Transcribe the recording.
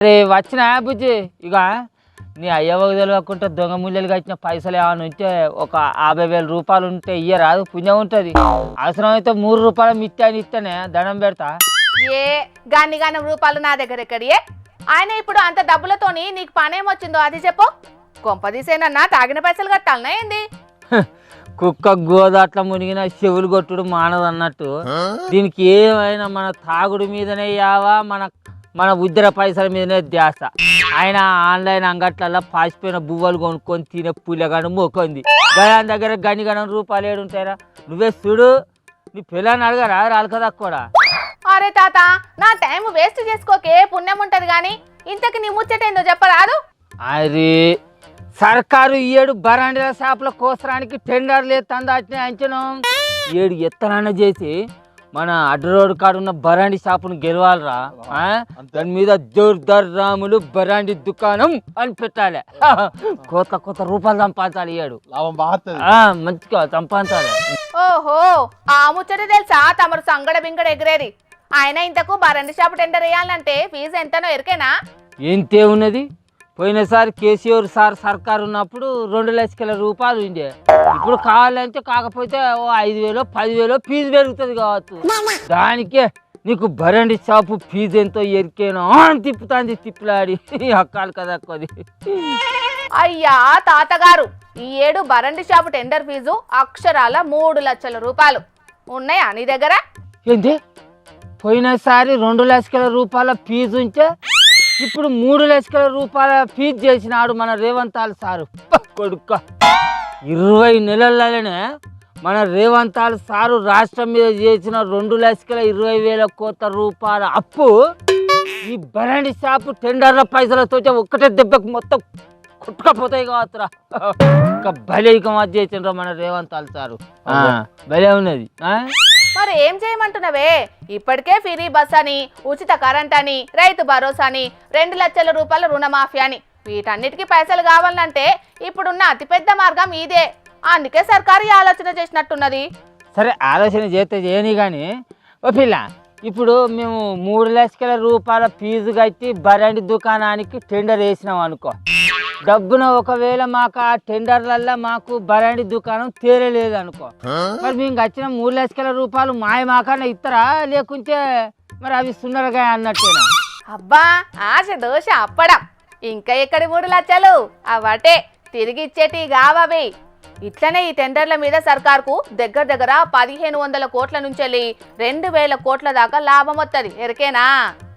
అరే వచ్చిన బుజ్జి ఇక నీ అయ్యవకు తెలియకుండా దొంగ ముళ్ళలు కట్టిన పైసలు ఏమైనా ఉంటే ఒక 50,000 రూపాయలు ఉంటే ఇయ్యరాదు, పుణ్యం ఉంటుంది. అవసరమైతే 3 రూపాయల మిత్యాన్ని ఇస్తేనే దండం పెడతా. ఏ గానం రూపాయలు నా దగ్గర ఎక్కడియే? ఆయన ఇప్పుడు అంత డబ్బులతోని నీకు పనేమొచ్చిందో అది చెప్పు. కొంపదీసేనన్నా తాగిన పైసలు కట్టాలనా ఏంది? కుక్క గోదాట్ల మునిగిన చెవులు కొట్టుడు మానదన్నట్టు దీనికి ఏమైనా మన తాగుడు మీదనే యావా, మన ఉద్దర పైసల మీదనే ధ్యాస. ఆయన ఆన్లైన్ అంగట్లలో పాసిపోయిన బువ్వలు కొనుక్కొని తినే పుల్లగాను మోకుంది. గయాన్ దగ్గర గనిగనం రూపాయలు ఏడుంటారా? నువ్వే చూడు, నీ పిల్లని అడగరా రాలకదా కూడా. అరే తాత, నా టైం వేస్ట్ చేసుకోకే, పుణ్యం ఉంటది గాని. ఇంతకి నీ ముచ్చటేందో చెప్పరాదు? అది సర్కారు 7 బరాండీల షాపుల కోసరానికి టెండర్లు ఎత్తంది. అట్నే అంచనా 7 ఎత్తనాన్న చేసి మన అడ్డ రోడ్డు కాడ ఉన్న బరాండి షాపును గెలవాలరా. దాని మీద జోర్దార్ రాములు బరాండి దుకాణం అని పెట్టాలి. కొత్త రూపాయలు సంపాదించాలి. 7 లాభం బాగుంది, మంచిగా సంపాదించాలి. ఓహో, ఆ ముచ్చట తెలుసా తమరు సంగడ బింగడ ఎగిరేది? ఆయన ఇంతకు బరండి షాపు టెండర్ వేయాలంటే ఫీజు ఎంతనో ఎరికేనా? ఎంతే ఉన్నది. పోయినసారి కేసీఆర్ సార్ సర్కారు ఉన్నప్పుడు 2 లక్షల రూపాయలు ఉండే. ఇప్పుడు కావాలంటే కాకపోతే 5,000 10,000 ఫీజు పెరుగుతుంది కావచ్చు. దానికే నీకు బరండి షాపు ఫీజు ఎంతో ఎరికేనో అని తిప్పుతాంది తిప్పులాడి అక్కాలి కదా కొద్ది. అయ్యా తాతగారు, ఈ 7 బరండి షాపు టెండర్ ఫీజు అక్షరాల 3 లక్షల రూపాయలు. ఉన్నాయా నీ దగ్గర? ఏంటి పోయినసారి 2 లక్షల రూపాయల ఫీజు ఉంటే ఇప్పుడు 3 లక్షల రూపాయల ఫీజు చేసినాడు మన రేవంతాల్ సారు. కొడుక్క 20 నెలలనే మన రేవంతాల్ సారు రాష్ట్రం మీద చేసిన 2,20,000 కోట్ల రూపాయల అప్పు ఈ బరాండి షాపు టెండర్ల పైసలతో ఒక్కటే దెబ్బకు మొత్తం కొట్టుకపోతాయి కావచ్చురా. ఇంకా భలే ఇక మధ్య చేసిండ్రా మన రేవంతాల్ సారు. భలే ఉన్నది. మరి ఏం చేయమంటున్నావే? ఇప్పటికే ఫ్రీ బస్ అని, ఉచిత కరెంట్ అని, రైతు భరోసా అని, 2 లక్షల రూపాయల రుణమాఫీ అని, వీటన్నిటికీ పైసలు కావాలంటే ఇప్పుడున్న అతిపెద్ద మార్గం ఇదే. అందుకే సర్కారు ఈ ఆలోచన చేసినట్టున్నది. సరే ఆలోచన చేస్తే చేయని కానీ ఓ పిల్ల, ఇప్పుడు మేము 3 లక్షల రూపాయల ఫీజు కట్టి బరాండి దుకాణానికి టెండర్ వేసినాం అనుకో. డబ్బున ఒకవేళ మాకు ఆ టెండర్లల్లో మాకు బరాండి దుకాణం తేరలేదు అనుకో, మరి మేము వచ్చిన 3 లక్షల రూపాయలు మాకన్నా ఇస్తారా, లేకుంటే మరి అవి సున్నరగా అన్నట్టేనా? అబ్బా, ఆశ దోష అప్పడం. ఇంకా ఎక్కడి 3 లక్షలు? అవటే తిరిగి ఇచ్చేటి కావవి. ఇట్లనే ఈ టెండర్ల మీద సర్కార్కు దగ్గర 1,500 కోట్ల నుంచి 2,000 కోట్ల దాకా లాభం వస్తుంది. ఎరికేనా?